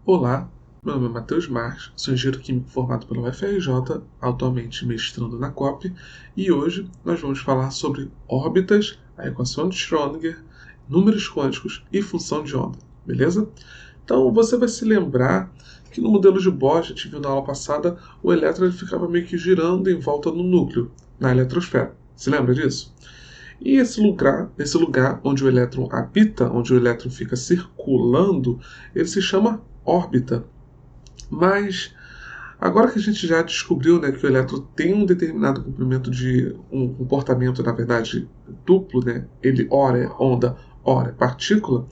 Olá, meu nome é Matheus Marques, sou engenheiro químico formado pela UFRJ, atualmente mestrando na COP, e hoje nós vamos falar sobre órbitas, a equação de Schrödinger, números quânticos e função de onda, beleza? Então você vai se lembrar que no modelo de Bohr, a gente viu na aula passada, o elétron ele ficava meio que girando em volta do núcleo, na eletrosfera. Se lembra disso? E esse lugar onde o elétron habita, onde o elétron fica circulando, ele se chama órbita. Mas agora que a gente já descobriu, né, que o elétron tem um determinado comprimento de um comportamento, na verdade, duplo, né, ele ora é onda, ora é partícula,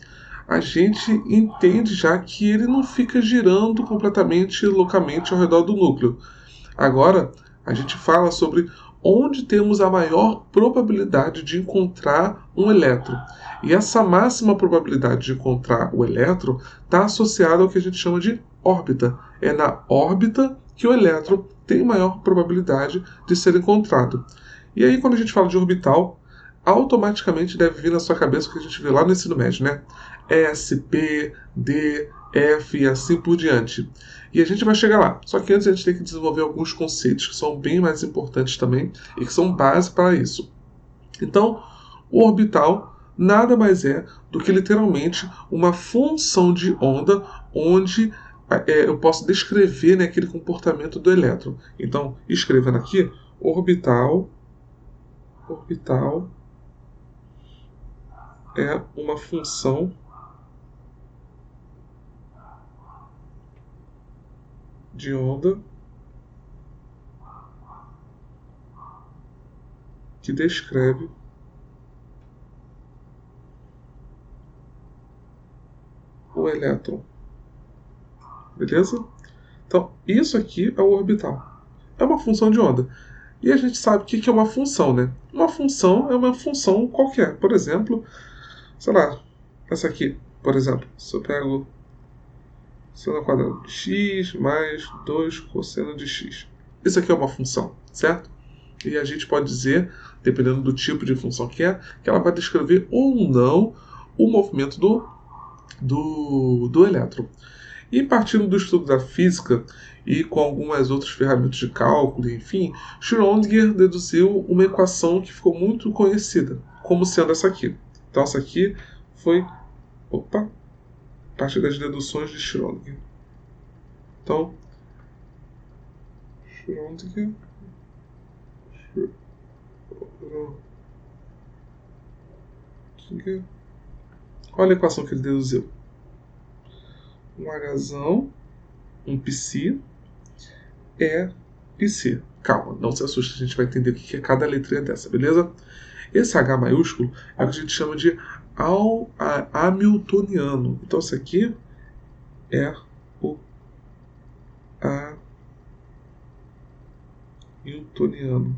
a gente entende já que ele não fica girando completamente loucamente ao redor do núcleo. Agora, a gente fala sobre onde temos a maior probabilidade de encontrar um elétron. E essa máxima probabilidade de encontrar o elétron está associada ao que a gente chama de órbita. É na órbita que o elétron tem maior probabilidade de ser encontrado. E aí, quando a gente fala de orbital, automaticamente deve vir na sua cabeça o que a gente vê lá no ensino médio, né? S, P, D, F e assim por diante. E a gente vai chegar lá. Só que antes a gente tem que desenvolver alguns conceitos que são bem mais importantes também e que são base para isso. Então, o orbital nada mais é do que literalmente uma função de onda onde eu posso descrever, né, aquele comportamento do elétron. Então, escrevendo aqui, orbital é uma função de onda que descreve o elétron. Beleza? Então, isso aqui é o orbital. É uma função de onda. E a gente sabe o que é uma função, né? Uma função é uma função qualquer. Por exemplo, sei lá, essa aqui, por exemplo. Se eu pego seno ao quadrado de x mais 2 cosseno de x. Isso aqui é uma função, certo? E a gente pode dizer, dependendo do tipo de função que ela vai descrever ou não o movimento do elétron. E partindo do estudo da física e com algumas outras ferramentas de cálculo, enfim, Schrödinger deduziu uma equação que ficou muito conhecida, como sendo essa aqui. Então essa aqui foi, parte das deduções de Schrödinger. Então, Schrödinger, olha a equação que ele deduziu. Um Hzão, um psi, é psi. Calma, não se assuste, a gente vai entender o que é cada letrinha dessa, beleza? Esse H maiúsculo é o que a gente chama de hamiltoniano. Então, esse aqui é o hamiltoniano.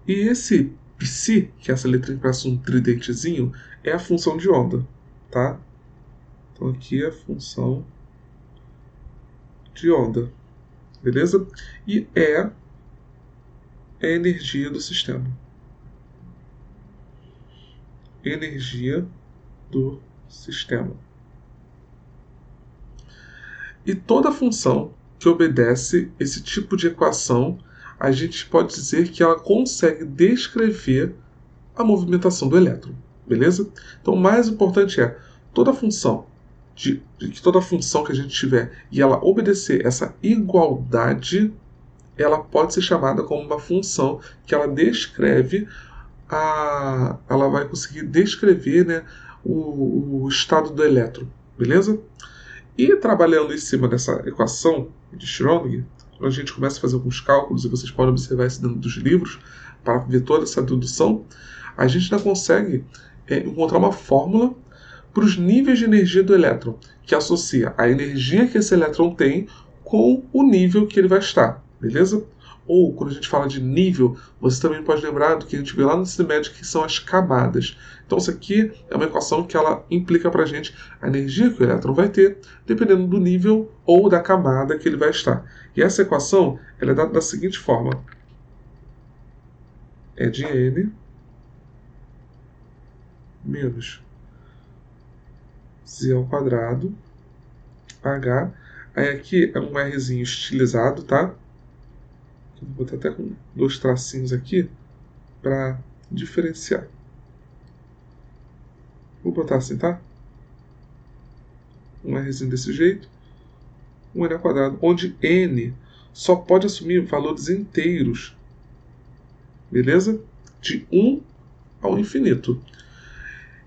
E esse psi, que é essa letrinha que parece um tridentezinho, é a função de onda, tá? Então, aqui é a função de onda, beleza? E é a energia do sistema. Energia do sistema. E toda função que obedece esse tipo de equação, a gente pode dizer que ela consegue descrever a movimentação do elétron, beleza? Então, o mais importante é toda função toda função que a gente tiver e ela obedecer essa igualdade, ela pode ser chamada como uma função que ela descreve ela vai conseguir descrever, né, o estado do elétron, beleza? E trabalhando em cima dessa equação de Schrödinger, quando a gente começa a fazer alguns cálculos, e vocês podem observar isso dentro dos livros, para ver toda essa dedução, a gente ainda consegue encontrar uma fórmula para os níveis de energia do elétron, que associa a energia que esse elétron tem com o nível que ele vai estar, beleza? Ou, quando a gente fala de nível, você também pode lembrar do que a gente vê lá no ensino médio, que são as camadas. Então, isso aqui é uma equação que ela implica para a gente a energia que o elétron vai ter, dependendo do nível ou da camada que ele vai estar. E essa equação ela é dada da seguinte forma. É de N menos Z ao quadrado H. Aí aqui é um Rzinho estilizado, tá? Vou botar até com 2 tracinhos aqui para diferenciar. Vou botar assim, tá? Um Rzinho desse jeito. Um N ao quadrado, onde N só pode assumir valores inteiros. Beleza? De 1 ao infinito.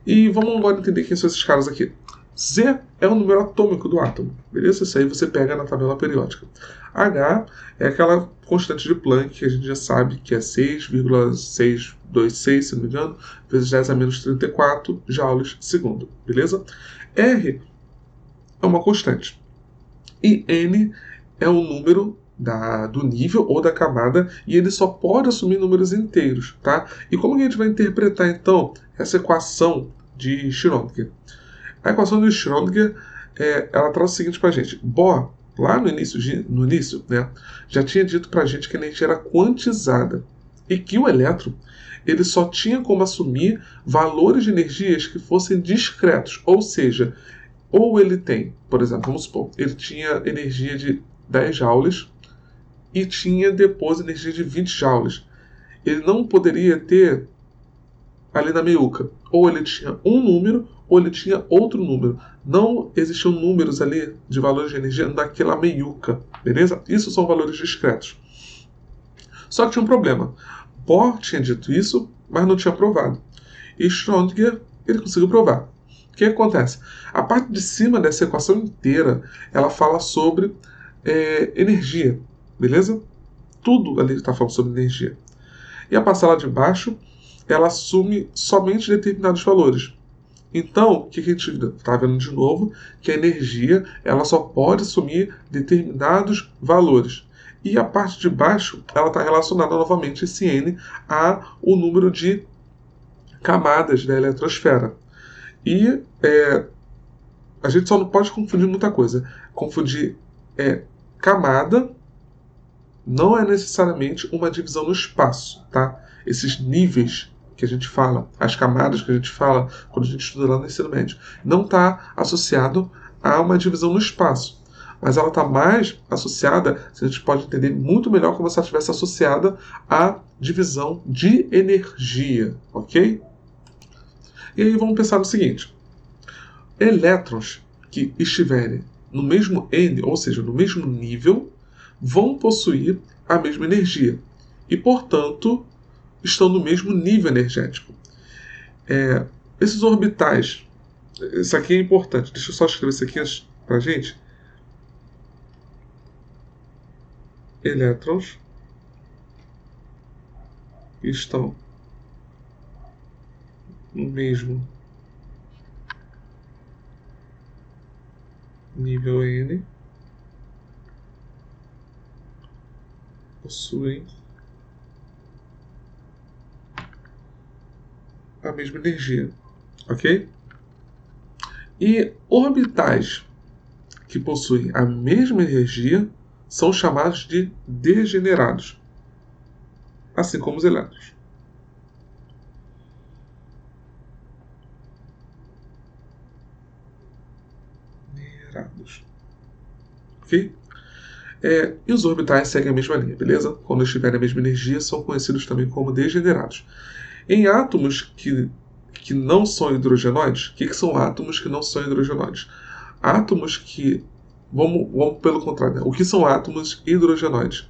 E vamos agora entender quem são esses caras aqui. Z é o número atômico do átomo, beleza? Isso aí você pega na tabela periódica. H é aquela constante de Planck que a gente já sabe que é 6,626, se não me engano, vezes 10 a menos 34 joules segundo, beleza? R é uma constante. E N é o número do nível ou da camada, e ele só pode assumir números inteiros, tá? E como que a gente vai interpretar, então, essa equação de Schrödinger? A equação de Schrödinger, ela traz o seguinte para a gente. Bohr, lá no início, né, já tinha dito para a gente que a energia era quantizada e que o elétron ele só tinha como assumir valores de energias que fossem discretos, ou seja, ou ele tem, por exemplo, vamos supor, ele tinha energia de 10 joules e tinha depois energia de 20 joules. Ele não poderia ter ali na meiuca. Ou ele tinha um número, ou ele tinha outro número. Não existiam números ali de valores de energia naquela meiuca, beleza? Isso são valores discretos. Só que tinha um problema. Bohr tinha dito isso, mas não tinha provado. E Schrödinger, ele conseguiu provar. O que acontece? A parte de cima dessa equação inteira, ela fala sobre energia, beleza? Tudo ali está falando sobre energia. E a parte lá de baixo, ela assume somente determinados valores. Então, o que a gente está vendo de novo? Que a energia ela só pode assumir determinados valores. E a parte de baixo, ela está relacionada novamente, esse N, a o número de camadas da eletrosfera. E a gente só não pode confundir muita coisa. Confundir camada não é necessariamente uma divisão no espaço, tá? Esses níveis que a gente fala, as camadas que a gente fala quando a gente estuda lá no ensino médio, não está associado a uma divisão no espaço. Mas ela está mais associada, a gente pode entender muito melhor como se ela estivesse associada à divisão de energia, ok? E aí vamos pensar no seguinte. Elétrons que estiverem no mesmo N, ou seja, no mesmo nível, vão possuir a mesma energia e, portanto, estão no mesmo nível energético. Esses orbitais, isso aqui é importante, deixa eu só escrever isso aqui para a gente. Elétrons que estão no mesmo nível N possuem a mesma energia, ok? E orbitais que possuem a mesma energia são chamados de degenerados, assim como os elétrons. Degenerados. Ok? E os orbitais seguem a mesma linha, beleza? Quando estiverem a mesma energia, são conhecidos também como degenerados. Em átomos que não são hidrogenoides, o que são átomos que não são hidrogenoides? Átomos que... Vamos pelo contrário, né? O que são átomos hidrogenoides?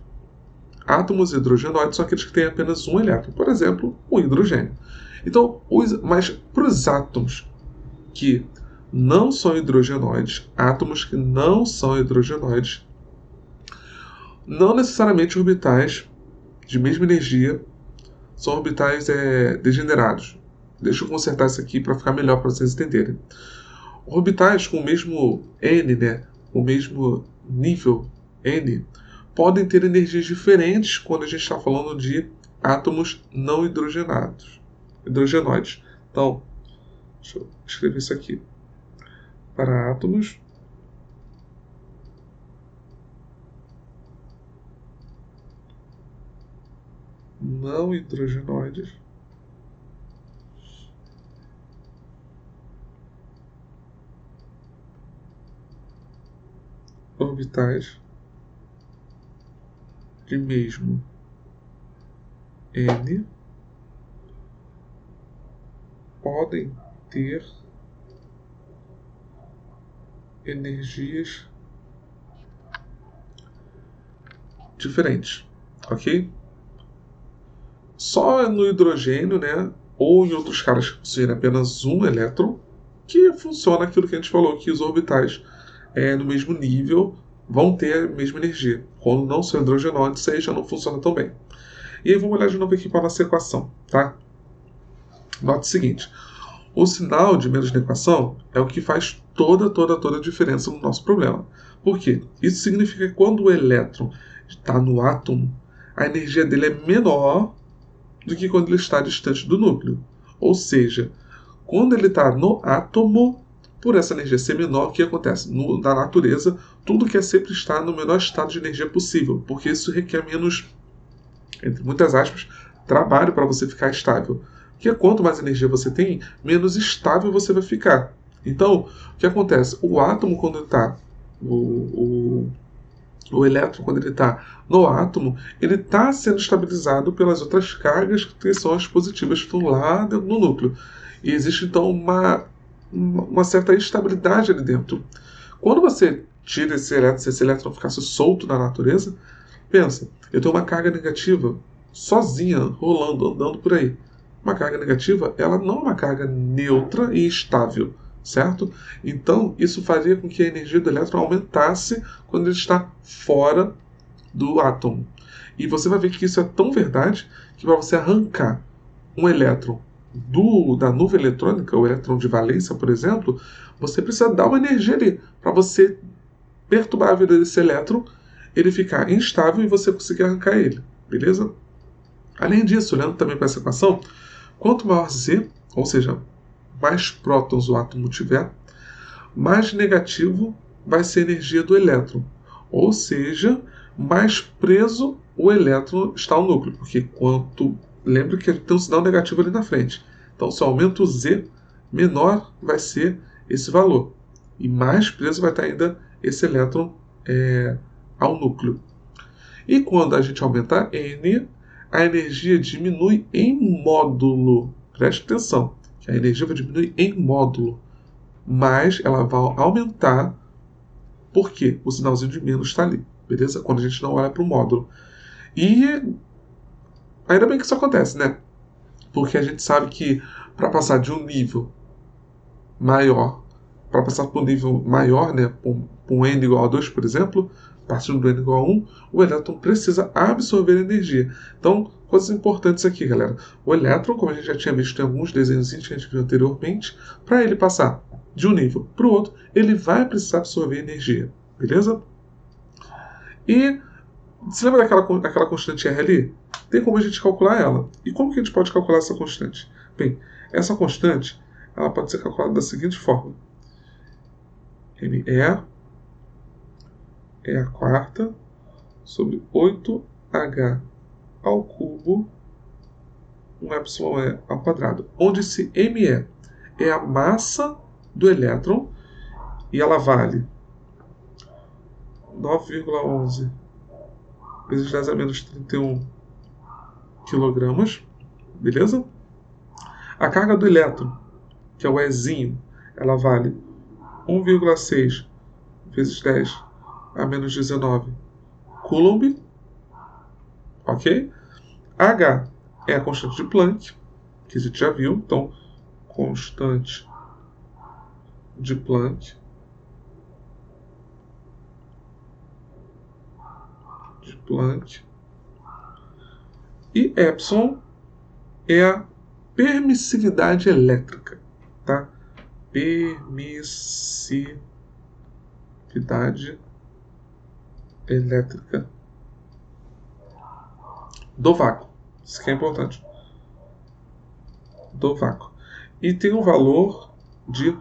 Átomos hidrogenoides são aqueles que têm apenas um elétron, por exemplo, o hidrogênio. Então, mas para os átomos que não são hidrogenoides, átomos que não são hidrogenoides, não necessariamente orbitais de mesma energia são orbitais degenerados. Deixa eu consertar isso aqui para ficar melhor para vocês entenderem. Orbitais com o mesmo N, né, o mesmo nível N, podem ter energias diferentes quando a gente está falando de átomos não hidrogenados, hidrogenoides. Então, deixa eu escrever isso aqui. Para átomos não hidrogenoides, orbitais de mesmo n podem ter energias diferentes, ok? Só no hidrogênio, né, ou em outros caras que possuem apenas um elétron, que funciona aquilo que a gente falou, que os orbitais no mesmo nível vão ter a mesma energia. Quando não são hidrogenôides, aí já não funciona tão bem. E aí vamos olhar de novo aqui para a nossa equação, tá? Note o seguinte, o sinal de menos na equação é o que faz toda a diferença no nosso problema. Por quê? Isso significa que quando o elétron está no átomo, a energia dele é menor do que quando ele está distante do núcleo. Ou seja, quando ele está no átomo, por essa energia ser menor, o que acontece? Na natureza, tudo quer sempre estar no menor estado de energia possível, porque isso requer menos, entre muitas aspas, trabalho para você ficar estável. Porque quanto mais energia você tem, menos estável você vai ficar. Então, o que acontece? O átomo, quando ele está... O elétron, quando ele está no átomo, ele está sendo estabilizado pelas outras cargas que são as positivas que estão lá dentro do núcleo. E existe, então, uma certa instabilidade ali dentro. Quando você tira esse elétron, se esse elétron ficasse solto na natureza, pensa, eu tenho uma carga negativa sozinha, rolando, andando por aí. Uma carga negativa, ela não é uma carga neutra e estável, certo? Então, isso faria com que a energia do elétron aumentasse quando ele está fora do átomo. E você vai ver que isso é tão verdade que para você arrancar um elétron da nuvem eletrônica, o elétron de valência, por exemplo, você precisa dar uma energia ali para você perturbar a vida desse elétron, ele ficar instável e você conseguir arrancar ele, beleza? Além disso, olhando também para essa equação, quanto maior Z, ou seja, mais prótons o átomo tiver, mais negativo vai ser a energia do elétron. Ou seja, mais preso o elétron está ao núcleo. Porque lembra que tem um sinal negativo ali na frente. Então, se eu aumento o Z, menor vai ser esse valor. E mais preso vai estar ainda esse elétron ao núcleo. E quando a gente aumenta N, a energia diminui em módulo. Preste atenção, que a energia vai diminuir em módulo. Mas ela vai aumentar porque o sinalzinho de menos está ali, beleza? Quando a gente não olha para o módulo. E ainda bem que isso acontece, né? Porque a gente sabe que para passar de um nível maior, para passar para um nível maior, né, para um n igual a 2, por exemplo, partindo do n igual a 1, o elétron precisa absorver energia. Então, coisas importantes aqui, galera. O elétron, como a gente já tinha visto em alguns desenhos que a gente viu anteriormente, para ele passar de um nível para o outro, ele vai precisar absorver energia, beleza? E você lembra daquela constante R ali? Tem como a gente calcular ela. E como que a gente pode calcular essa constante? Bem, essa constante ela pode ser calculada da seguinte forma. ME é a quarta sobre 8H ao cubo, um ε ao quadrado. Onde esse ME é a massa do elétron e ela vale 9,11 vezes 10 a menos 31 quilogramas, beleza? A carga do elétron, que é o Ezinho, ela vale 1,6 vezes 10 a menos 19 coulomb, ok? H é a constante de Planck, que a gente já viu, então constante de Planck e Epsilon é a permissividade elétrica, tá? Permissividade elétrica do vácuo. Isso que é importante. Do vácuo. E tem um valor de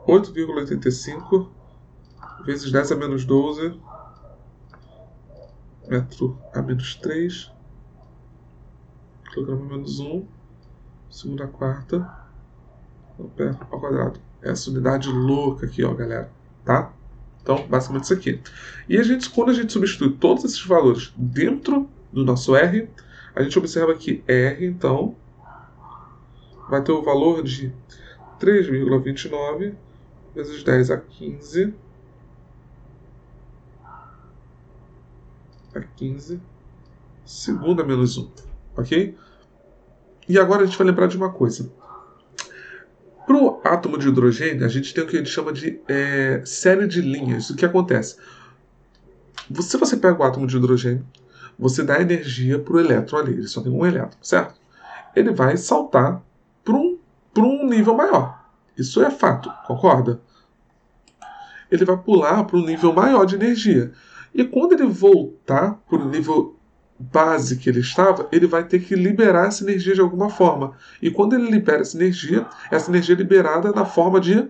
8,85 vezes 10 a menos 12 metro a menos 3 quilograma a menos 1 segunda a quarta ao quadrado. Essa unidade louca aqui, ó, galera, tá? Então, basicamente isso aqui. E quando a gente substitui todos esses valores dentro do nosso R, a gente observa que R, então, vai ter o valor de 3,29 vezes 10 a 15 segunda menos 1. Ok? E agora a gente vai lembrar de uma coisa. Para o átomo de hidrogênio, a gente tem o que a gente chama de série de linhas. O que acontece? Se você pega o átomo de hidrogênio, você dá energia para o elétron ali, ele só tem um elétron, certo? Ele vai saltar para um nível maior. Isso é fato, concorda? Ele vai pular para um nível maior de energia. E quando ele voltar para o nível base que ele estava, ele vai ter que liberar essa energia de alguma forma. E quando ele libera essa energia é liberada na forma de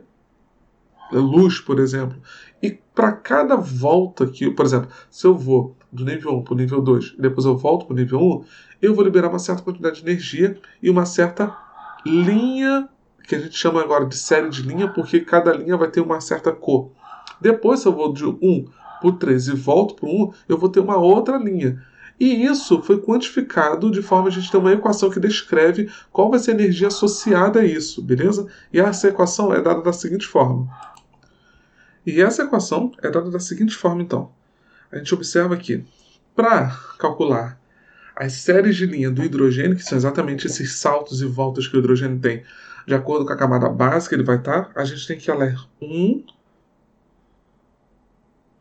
luz, por exemplo. E para cada volta que, por exemplo, se eu vou do nível 1 para o nível 2 e depois eu volto para o nível 1, eu vou liberar uma certa quantidade de energia e uma certa linha, que a gente chama agora de série de linha, porque cada linha vai ter uma certa cor. Depois, se eu vou de 1 para o 3 e volto para o 1, eu vou ter uma outra linha. E isso foi quantificado de forma a gente ter uma equação que descreve qual vai ser a energia associada a isso, beleza? E essa equação é dada da seguinte forma. E essa equação é dada da seguinte forma, então. A gente observa que, para calcular as séries de linha do hidrogênio, que são exatamente esses saltos e voltas que o hidrogênio tem, de acordo com a camada base que ele vai estar, a gente tem que ler 1.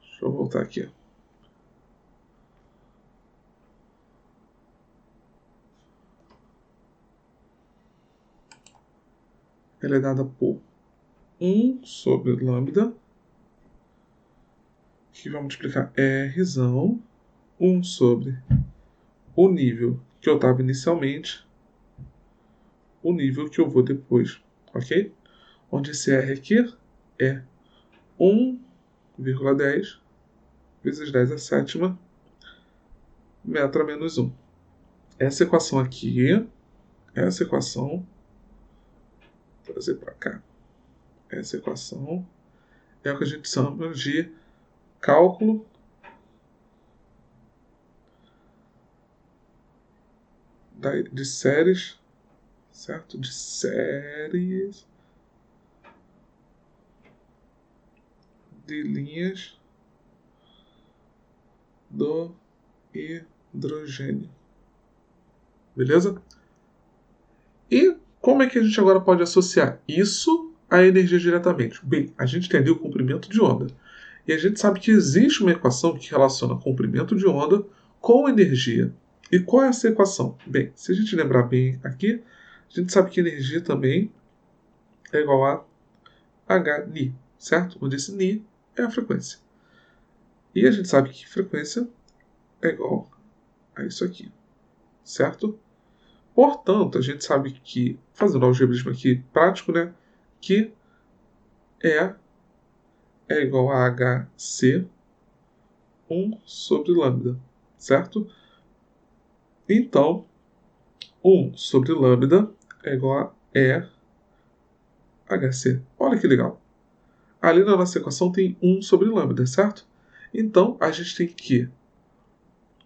Deixa eu voltar aqui. Ela é dada por 1 sobre lambda, que vai multiplicar Rzão, 1 sobre o nível que eu estava inicialmente, o nível que eu vou depois, ok? Onde esse R aqui é 1,10 vezes 10 a sétima metro a menos 1. Essa equação aqui, essa equação, vou trazer para cá, essa equação é o que a gente chama de cálculo de séries, certo? De séries de linhas do hidrogênio. Beleza? E como é que a gente agora pode associar isso à energia diretamente? Bem, a gente tem ali o comprimento de onda. E a gente sabe que existe uma equação que relaciona comprimento de onda com energia. E qual é essa equação? Bem, se a gente lembrar bem aqui, a gente sabe que energia também é igual a hν, certo? Onde esse νi é a frequência. E a gente sabe que frequência é igual a isso aqui, certo? Portanto, a gente sabe que, fazendo o algebrismo aqui prático, né, que E é igual a HC 1 sobre lambda, certo? Então, 1 sobre lambda é igual a EHC. Olha que legal. Ali na nossa equação tem 1 sobre lambda, certo? Então, a gente tem que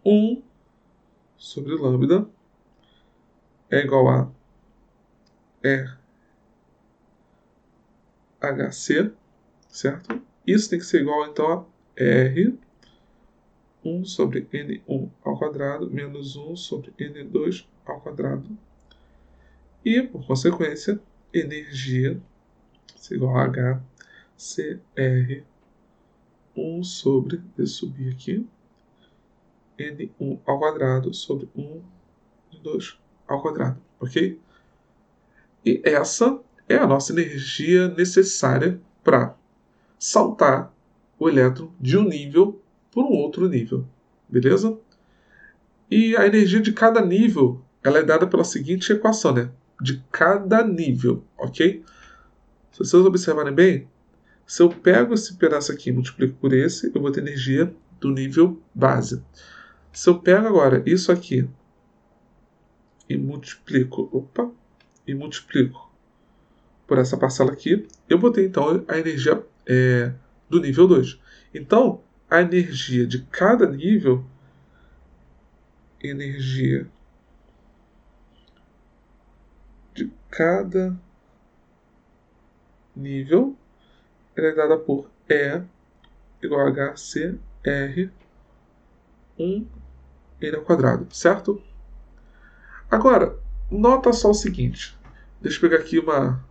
1 sobre lambda é igual a EHC, certo? Isso tem que ser igual, então, a R 1 sobre N1 ao quadrado menos 1 sobre N2 ao quadrado. E, por consequência, energia é igual a HCR 1 sobre, deixa eu subir aqui, N1 ao quadrado sobre 1, N2 ao quadrado, ok? E essa é a nossa energia necessária para saltar o elétron de um nível para um outro nível, beleza? E a energia de cada nível ela é dada pela seguinte equação, né? De cada nível, ok? Se vocês observarem bem, se eu pego esse pedaço aqui e multiplico por esse, eu vou ter energia do nível base. Se eu pego agora isso aqui e multiplico por essa parcela aqui, eu vou ter então a energia do nível 2. Então, a energia de cada nível, energia de cada nível, ela é dada por E igual a HCr 1 ao quadrado, certo? Agora, nota só o seguinte. Deixa eu pegar aqui uma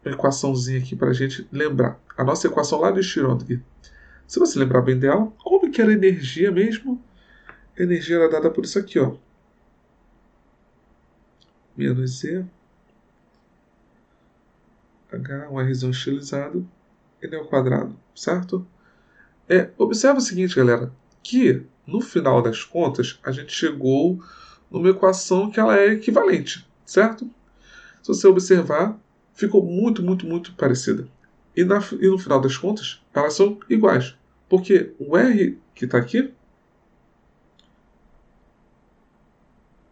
equaçãozinha aqui para a gente lembrar. A nossa equação lá de Schrödinger. Se você lembrar bem dela, como que era a energia mesmo? A energia era dada por isso aqui, ó. Menos E, H, um Rzão estilizado, N ao quadrado, certo? Observa o seguinte, galera, que no final das contas a gente chegou numa equação que ela é equivalente, certo? Se você observar, ficou muito, muito, muito parecida. E no final das contas, elas são iguais. Porque o R que está aqui,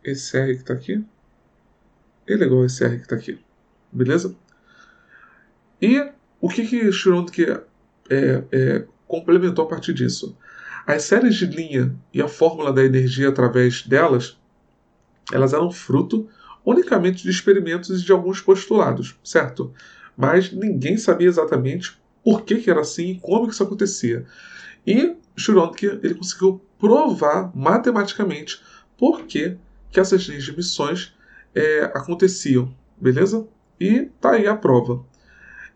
esse R que está aqui, ele é igual a esse R que está aqui. Beleza? E o que Schrödinger complementou a partir disso? As séries de linha e a fórmula da energia através delas, elas eram fruto unicamente de experimentos e de alguns postulados, certo? Mas ninguém sabia exatamente por que era assim e como que isso acontecia. E Schrödinger ele conseguiu provar matematicamente por que essas linhas de emissões aconteciam, beleza? E tá aí a prova.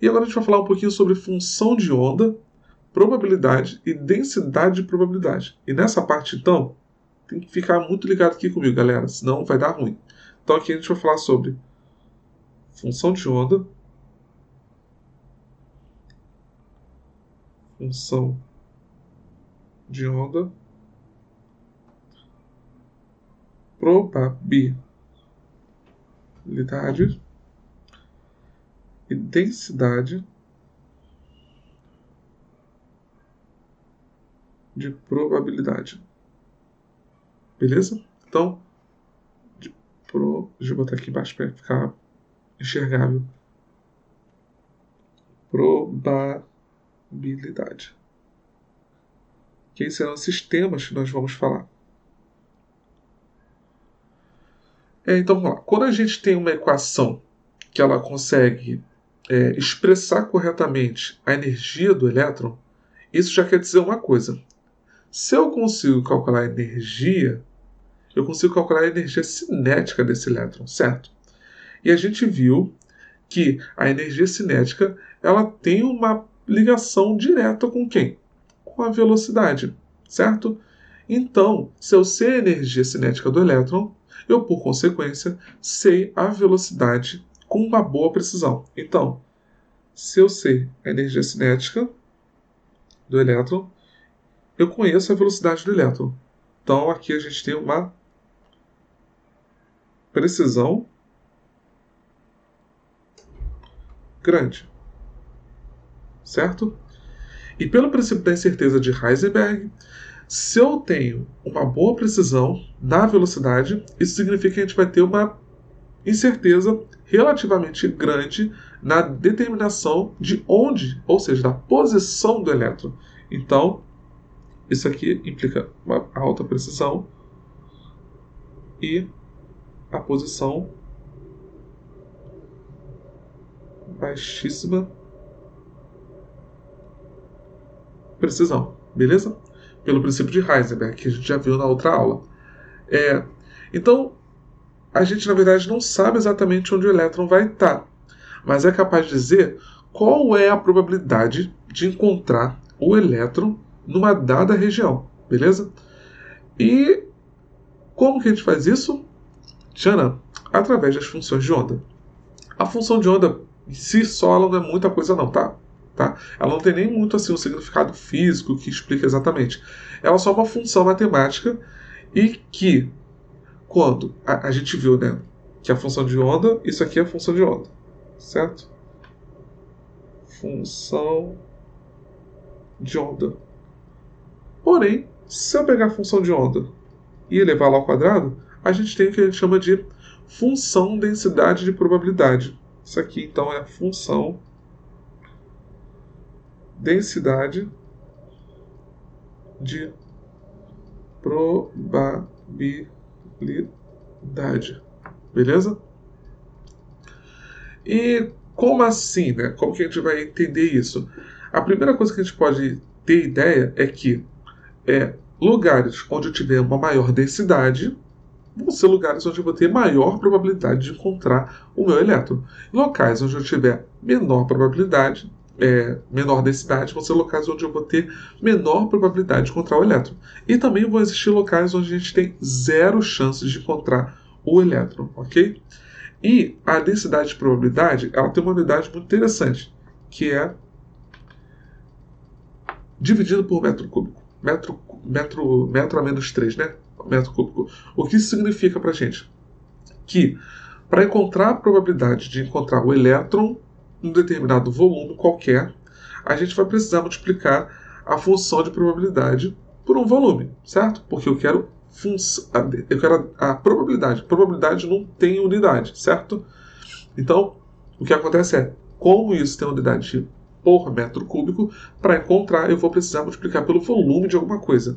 E agora a gente vai falar um pouquinho sobre função de onda, probabilidade e densidade de probabilidade. E nessa parte, então, tem que ficar muito ligado aqui comigo, galera, senão vai dar ruim. Então aqui a gente vai falar sobre função de onda, probabilidade e densidade de probabilidade. Beleza? Então, deixa eu botar aqui embaixo para ficar enxergável. Probabilidade. Que serão esses temas que nós vamos falar. Então vamos lá. Quando a gente tem uma equação que ela consegue expressar corretamente a energia do elétron, isso já quer dizer uma coisa. Se eu consigo calcular a energia, eu consigo calcular a energia cinética desse elétron, certo? E a gente viu que a energia cinética ela tem uma ligação direta com quem? Com a velocidade, certo? Então, se eu sei a energia cinética do elétron, eu, por consequência, sei a velocidade com uma boa precisão. Então, se eu sei a energia cinética do elétron, eu conheço a velocidade do elétron. Então, aqui a gente tem uma precisão grande, certo? E pelo princípio da incerteza de Heisenberg, se eu tenho uma boa precisão na velocidade, isso significa que a gente vai ter uma incerteza relativamente grande na determinação de onde, ou seja, da posição do elétron. Então, isso aqui implica uma alta precisão e a posição baixíssima precisão, beleza? Pelo princípio de Heisenberg, que a gente já viu na outra aula. Então, a gente na verdade não sabe exatamente onde o elétron vai estar, mas é capaz de dizer qual é a probabilidade de encontrar o elétron numa dada região, beleza? E como que a gente faz isso? Tchanã, através das funções de onda. A função de onda em si só ela não é muita coisa não, tá? Ela não tem nem muito assim um significado físico que explica exatamente. Ela é só uma função matemática e que quando a gente viu, né, que a função de onda, isso aqui é a função de onda, certo? Função de onda. Porém, se eu pegar a função de onda e elevá-la ao quadrado, a gente tem o que a gente chama de função densidade de probabilidade. Isso aqui, então, é a função densidade de probabilidade. Beleza? E como assim, né? Como que a gente vai entender isso? A primeira coisa que a gente pode ter ideia é que lugares onde eu tiver uma maior densidade vão ser lugares onde eu vou ter maior probabilidade de encontrar o meu elétron. Locais onde eu tiver menor probabilidade, menor densidade, vão ser locais onde eu vou ter menor probabilidade de encontrar o elétron. E também vão existir locais onde a gente tem zero chances de encontrar o elétron, ok? E a densidade de probabilidade, ela tem uma unidade muito interessante, que é dividido por metro cúbico. Metro a menos 3, né? Metro cúbico. O que isso significa para a gente? Que para encontrar a probabilidade de encontrar o elétron em um determinado volume qualquer, a gente vai precisar multiplicar a função de probabilidade por um volume, certo? Porque eu quero a probabilidade. Probabilidade não tem unidade, certo? Então, o que acontece é, como isso tem unidade por metro cúbico, para encontrar eu vou precisar multiplicar pelo volume de alguma coisa.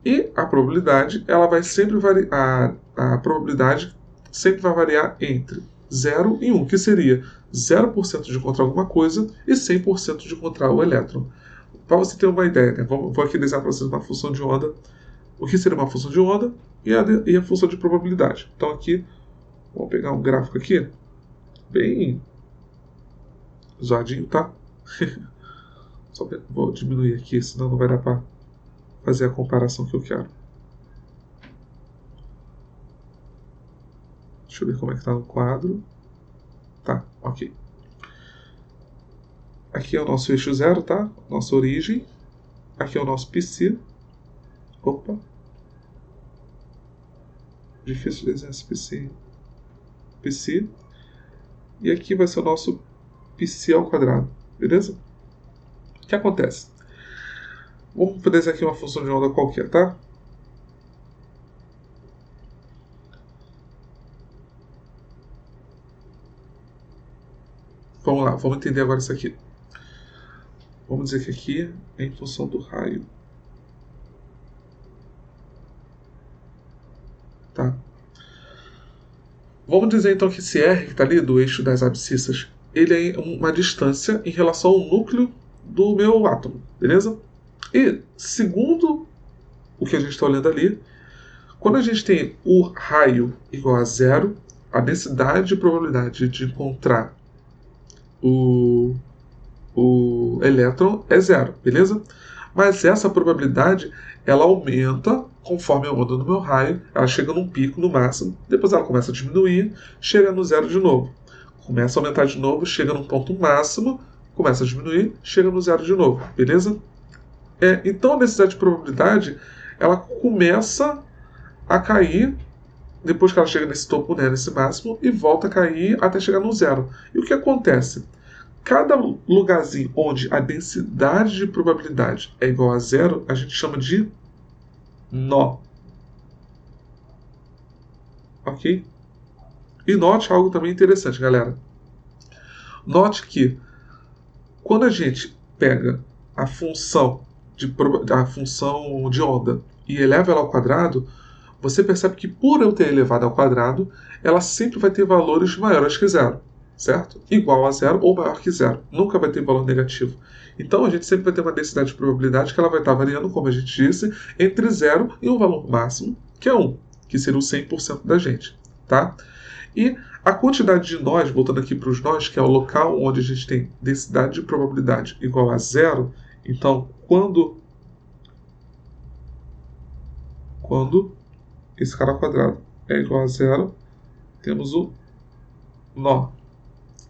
E a probabilidade, ela vai sempre variar, a probabilidade sempre vai variar entre 0 e 1, que seria 0% de encontrar alguma coisa e 100% de encontrar o elétron. Para você ter uma ideia, né? Vou aqui desenhar para vocês uma função de onda. O que seria uma função de onda e a função de probabilidade. Então aqui, vamos pegar um gráfico aqui, bem zoadinho, tá? Só vou diminuir aqui, senão não vai dar para fazer a comparação que eu quero. Deixa eu ver como é que está no quadro. Tá, ok. Aqui é o nosso eixo zero, tá? Nossa origem. Aqui é o nosso PC. Opa. Difícil desenhar esse PC. PC. E aqui vai ser o nosso PC ao quadrado. Beleza? O que acontece? Vamos desenhar aqui uma função de onda qualquer, tá? Vamos lá, vamos entender agora isso aqui. Vamos dizer que aqui é em função do raio. Tá? Vamos dizer então que esse R que está ali, do eixo das abscissas, ele é uma distância em relação ao núcleo do meu átomo, beleza? E, segundo o que a gente está olhando ali, quando a gente tem o raio igual a zero, a densidade de probabilidade de encontrar o elétron é zero, beleza? Mas essa probabilidade, ela aumenta conforme a onda do meu raio, ela chega num pico no máximo, depois ela começa a diminuir, chega no zero de novo. Começa a aumentar de novo, chega num ponto máximo, começa a diminuir, chega no zero de novo, beleza? Então a densidade de probabilidade, ela começa a cair depois que ela chega nesse topo, né, nesse máximo, e volta a cair até chegar no zero. E o que acontece? Cada lugarzinho onde a densidade de probabilidade é igual a zero, a gente chama de nó. Ok? E note algo também interessante, galera. Note que quando a gente pega a função de onda e eleva ela ao quadrado, você percebe que por eu ter elevado ao quadrado, ela sempre vai ter valores maiores que zero, certo? Igual a zero ou maior que zero. Nunca vai ter valor negativo. Então a gente sempre vai ter uma densidade de probabilidade que ela vai estar variando, como a gente disse, entre 0 e um valor máximo, que é 1, que seria o 100% da gente, tá? E a quantidade de nós, voltando aqui para os nós, que é o local onde a gente tem densidade de probabilidade igual a zero, então quando esse cara ao quadrado é igual a zero, temos o nó,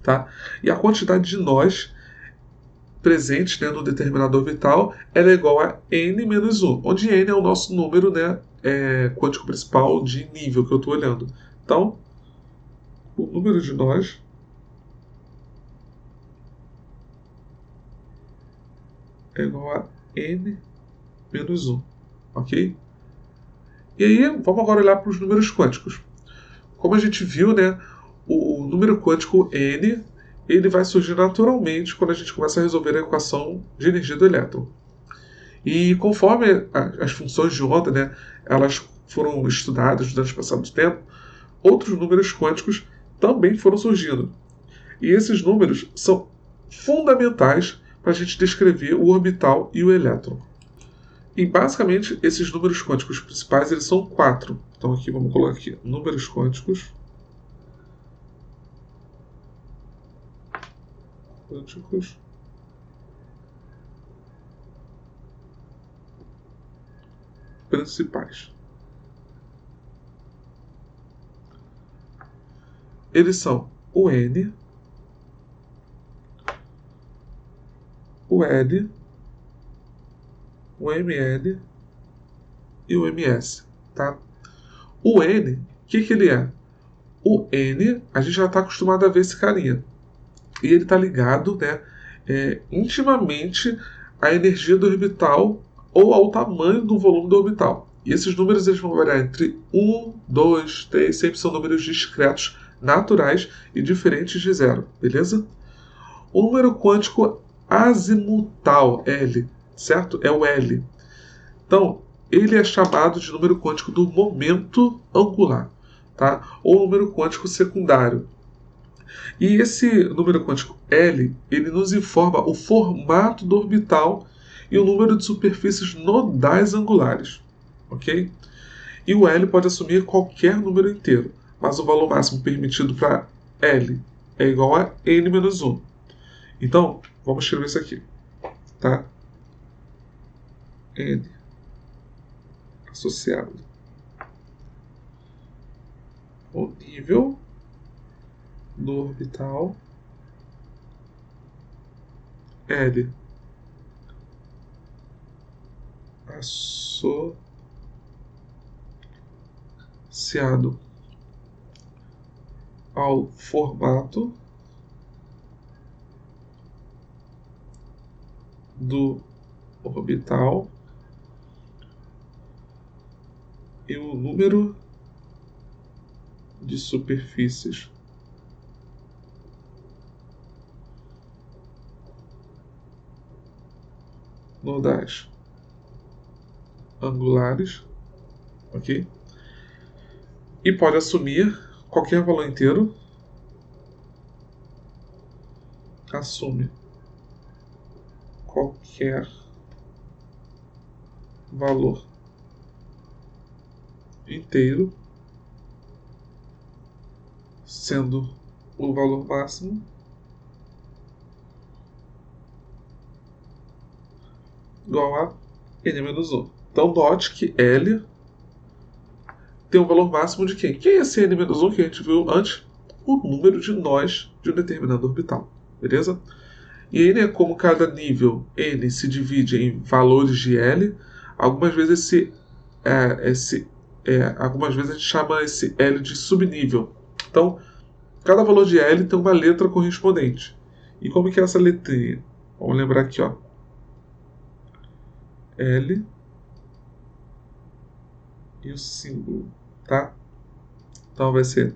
tá? E a quantidade de nós presentes, né, no determinado orbital ela é igual a n menos 1, onde n é o nosso número, né, quântico principal de nível que eu estou olhando. Então, o número de nós é igual a n menos 1, ok? E aí, vamos agora olhar para os números quânticos. Como a gente viu, né, o número quântico n, ele vai surgir naturalmente quando a gente começa a resolver a equação de energia do elétron. E conforme as funções de onda, né, elas foram estudadas durante o passado tempo, outros números quânticos também foram surgindo. E esses números são fundamentais para a gente descrever o orbital e o elétron. E basicamente esses números quânticos principais eles são 4. Então aqui vamos colocar aqui números quânticos principais. Eles são o N, o L, o Ml e o Ms. Tá? O N, o que ele é? O N, a gente já está acostumado a ver esse carinha. E ele está ligado, né, intimamente à energia do orbital ou ao tamanho do volume do orbital. E esses números eles vão variar entre 1, 2, 3, sempre são números discretos, naturais e diferentes de zero, beleza? O número quântico azimutal, L, certo? É o L. Então, ele é chamado de número quântico do momento angular, tá? Ou número quântico secundário. E esse número quântico L, ele nos informa o formato do orbital e o número de superfícies nodais angulares, ok? E o L pode assumir qualquer número inteiro, mas o valor máximo permitido para L é igual a n-1. Então, vamos escrever isso aqui, tá? N associado ao nível do orbital L associado ao formato do orbital e o número de superfícies nodais angulares, ok? E pode assumir qualquer valor inteiro. Assume qualquer valor inteiro, sendo o valor máximo igual a n-1. Então note que L tem um valor máximo de quem? Quem é esse n-1 que a gente viu antes? O número de nós de um determinado orbital, beleza? E aí, né, como cada nível n se divide em valores de L, algumas vezes algumas vezes a gente chama esse L de subnível. Então, cada valor de L tem uma letra correspondente. E como que é essa letrinha? Vamos lembrar aqui, ó. L e o símbolo, tá? Então vai ser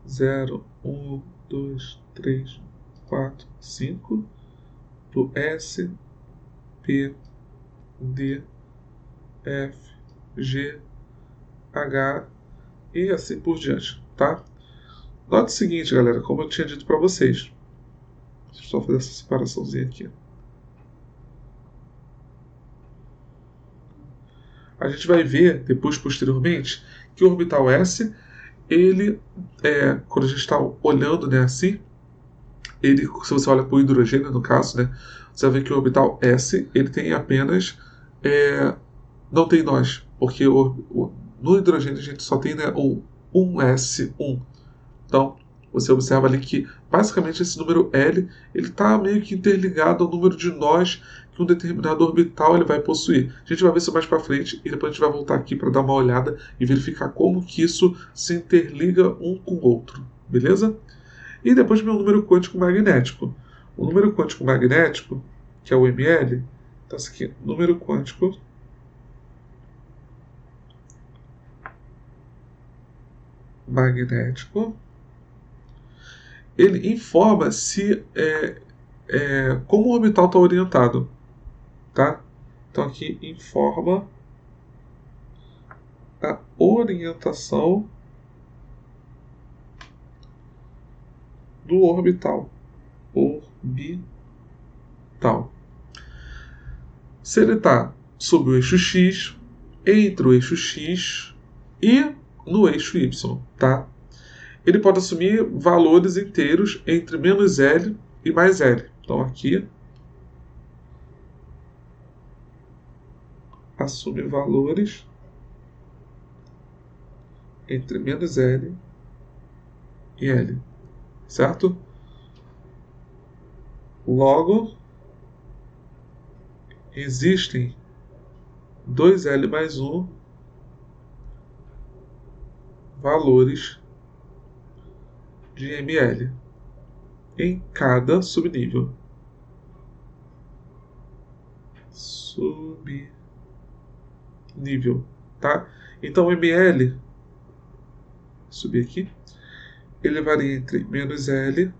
0, 1, 2, 3, 4, 5 do S, P, D, F, G, H e assim por diante, tá? Note o seguinte, galera, como eu tinha dito para vocês. Deixa eu só fazer essa separaçãozinha aqui. A gente vai ver depois, posteriormente, que o orbital S, ele, quando a gente está olhando, né, assim, ele, se você olha para o hidrogênio, no caso, né, você vai ver que o orbital S, ele tem apenas, não tem nós, porque no hidrogênio a gente só tem, né, o 1s1. Então, você observa ali que, basicamente, esse número L ele está meio que interligado ao número de nós que um determinado orbital ele vai possuir. A gente vai ver isso mais para frente e depois a gente vai voltar aqui para dar uma olhada e verificar como que isso se interliga um com o outro, beleza? E depois vem o número quântico magnético. O número quântico magnético, que é o ml, então isso aqui, número quântico magnético, ele informa se como o orbital está orientado, tá? Então aqui informa a orientação do orbital. Se ele está sob o eixo X, entre o eixo X e no eixo Y, tá? Ele pode assumir valores inteiros entre menos L e mais L. Então aqui assume valores entre menos L e L, certo? Logo, existem 2L mais 1 valores de ml em cada subnível. Tá? Então, o ml, subir aqui, ele varia entre menos L,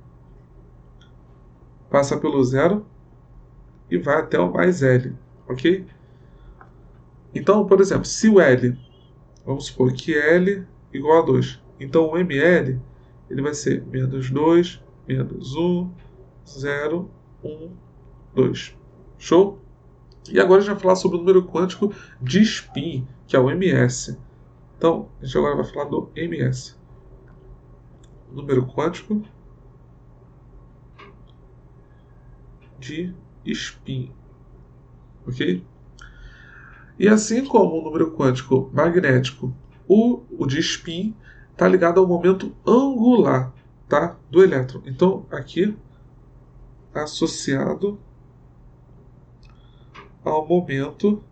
passa pelo zero e vai até o mais L, ok? Então, por exemplo, se o L, vamos supor que L igual a 2, então o ml ele vai ser menos 2, menos 1, 0, 1, 2. Show? E agora a gente vai falar sobre o número quântico de spin, que é o ms. Então, a gente agora vai falar do ms. Número quântico de spin. Ok? E assim como o número quântico magnético, o de spin está ligado ao momento angular, tá, do elétron. Então, aqui, associado ao momento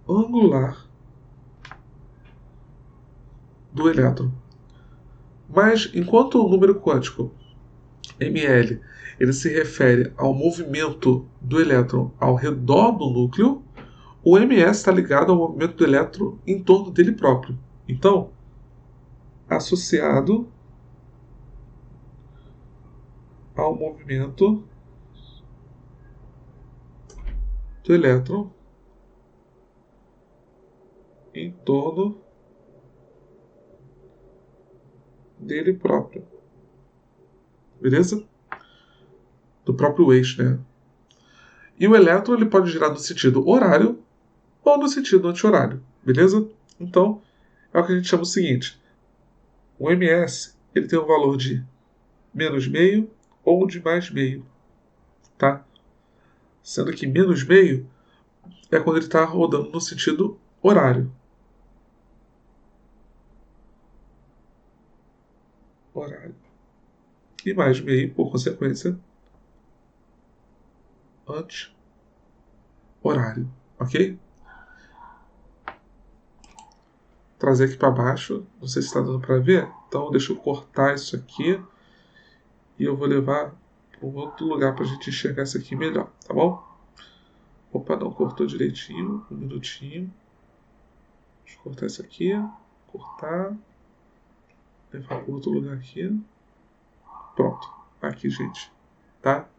angular do elétron. Mas, enquanto o número quântico ml ele se refere ao movimento do elétron ao redor do núcleo, o ms está ligado ao movimento do elétron em torno dele próprio. Então, associado ao movimento do elétron em torno dele próprio. Beleza? Do próprio eixo, né? E o elétron ele pode girar no sentido horário ou no sentido anti-horário. Beleza? Então, é o que a gente chama o seguinte. O ms ele tem um valor de menos meio ou de mais meio. Tá? Sendo que menos meio é quando ele está rodando no sentido horário. E mais meio, por consequência, anti-horário. Ok? Trazer aqui para baixo. Não sei se está dando para ver. Então, deixa eu cortar isso aqui. E eu vou levar para um outro lugar para a gente enxergar isso aqui melhor. Tá bom? Opa, não cortou direitinho. Um minutinho. Deixa eu cortar isso aqui. Cortar. Levar para outro lugar aqui. Pronto. Aqui, gente. Tá?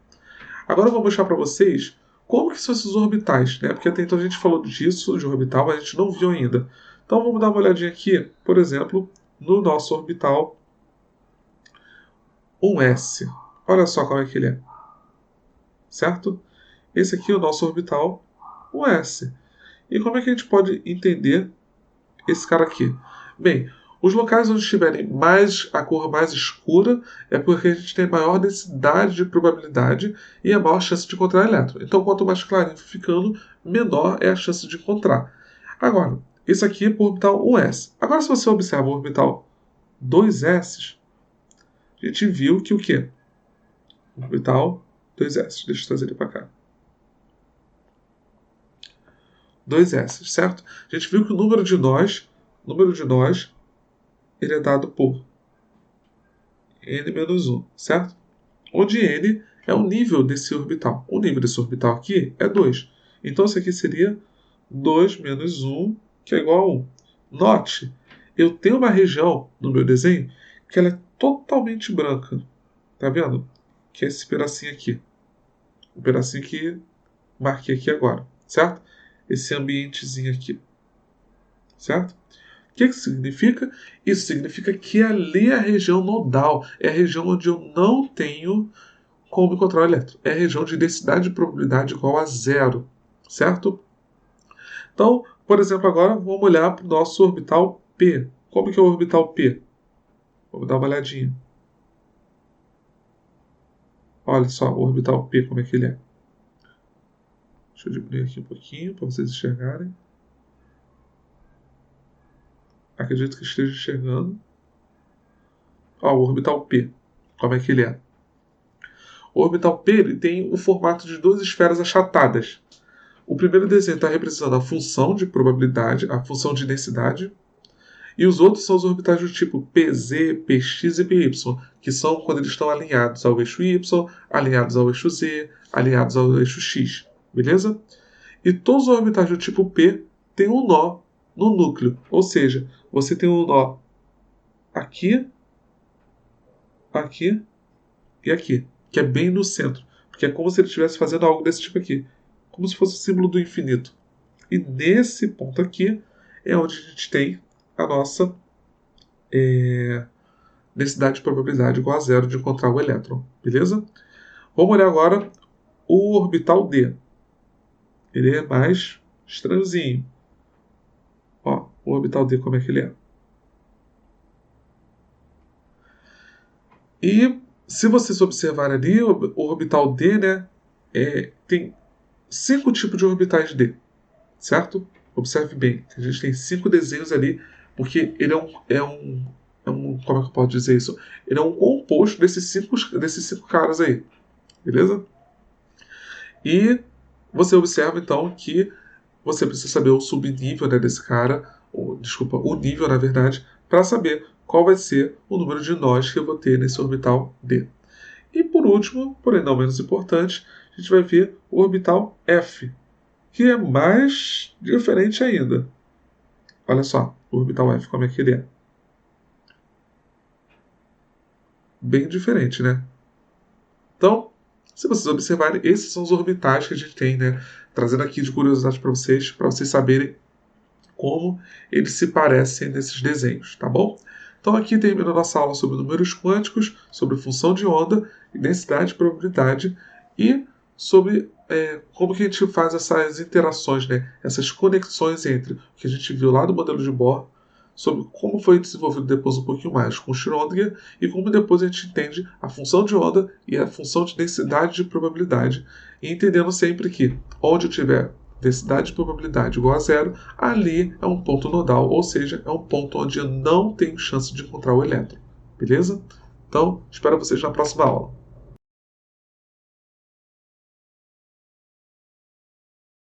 Agora eu vou mostrar para vocês como que são esses orbitais, né? Porque até então a gente falou disso, de orbital, mas a gente não viu ainda. Então vamos dar uma olhadinha aqui, por exemplo, no nosso orbital 1s. Olha só como é que ele é. Certo? Esse aqui é o nosso orbital 1s. E como é que a gente pode entender esse cara aqui? Bem, os locais onde estiverem a cor mais escura é porque a gente tem maior densidade de probabilidade e a maior chance de encontrar elétron. Então, quanto mais clarinho ficando, menor é a chance de encontrar. Agora, esse aqui é para o orbital 1s. Agora, se você observa o orbital 2s, a gente viu que o quê? Orbital 2s. Deixa eu trazer ele para cá. 2s, certo? A gente viu que o número de nós ele é dado por n-1, certo? Onde n é o nível desse orbital. O nível desse orbital aqui é 2. Então, isso aqui seria 2 menos 1, que é igual a 1. Note eu tenho uma região no meu desenho que ela é totalmente branca. Tá vendo? Que é esse pedacinho aqui. O pedacinho que marquei aqui agora, certo? Esse ambientezinho aqui, certo? O que significa? Isso significa que ali é a região nodal, é a região onde eu não tenho como encontrar o elétron. É a região de densidade de probabilidade igual a zero, certo? Então, por exemplo, agora vamos olhar para o nosso orbital P. Como que é o orbital P? Vamos dar uma olhadinha. Olha só o orbital P, como é que ele é. Deixa eu diminuir aqui um pouquinho para vocês enxergarem. Acredito que esteja enxergando. Ó, o orbital P, como é que ele é. O orbital P ele tem o formato de duas esferas achatadas. O primeiro desenho está representando a função de probabilidade, a função de densidade, e os outros são os orbitais do tipo PZ, PX e PY, que são quando eles estão alinhados ao eixo Y, alinhados ao eixo Z, alinhados ao eixo X, beleza? E todos os orbitais do tipo P têm um nó no núcleo, ou seja, você tem um nó aqui, aqui e aqui, que é bem no centro, porque é como se ele estivesse fazendo algo desse tipo aqui, como se fosse o símbolo do infinito. E nesse ponto aqui é onde a gente tem a nossa densidade de probabilidade igual a zero de encontrar o elétron, beleza? Vamos olhar agora o orbital D. Ele é mais estranhozinho. Ó, o orbital D, como é que ele é? E se vocês observarem ali, o orbital D, né, tem 5 tipos de orbitais D, certo? Observe bem, a gente tem 5 desenhos ali, porque ele como é que eu posso dizer isso? Ele é um composto desses cinco caras aí, beleza? E você observa então que você precisa saber o subnível, né, desse cara, o nível na verdade, para saber qual vai ser o número de nós que eu vou ter nesse orbital D. E por último, porém não menos importante, a gente vai ver o orbital F, que é mais diferente ainda. Olha só, o orbital F, como é que ele é? Bem diferente, né? Então, se vocês observarem, esses são os orbitais que a gente tem, né? Trazendo aqui de curiosidade para vocês saberem como eles se parecem nesses desenhos, tá bom? Então aqui termina a nossa aula sobre números quânticos, sobre função de onda, densidade e probabilidade e sobre como que a gente faz essas interações, né? Essas conexões entre o que a gente viu lá do modelo de Bohr, sobre como foi desenvolvido depois um pouquinho mais com Schrödinger e como depois a gente entende a função de onda e a função de densidade de probabilidade, e entendendo sempre que onde eu tiver densidade de probabilidade igual a zero, ali é um ponto nodal, ou seja, é um ponto onde eu não tenho chance de encontrar o elétron. Beleza? Então, espero vocês na próxima aula.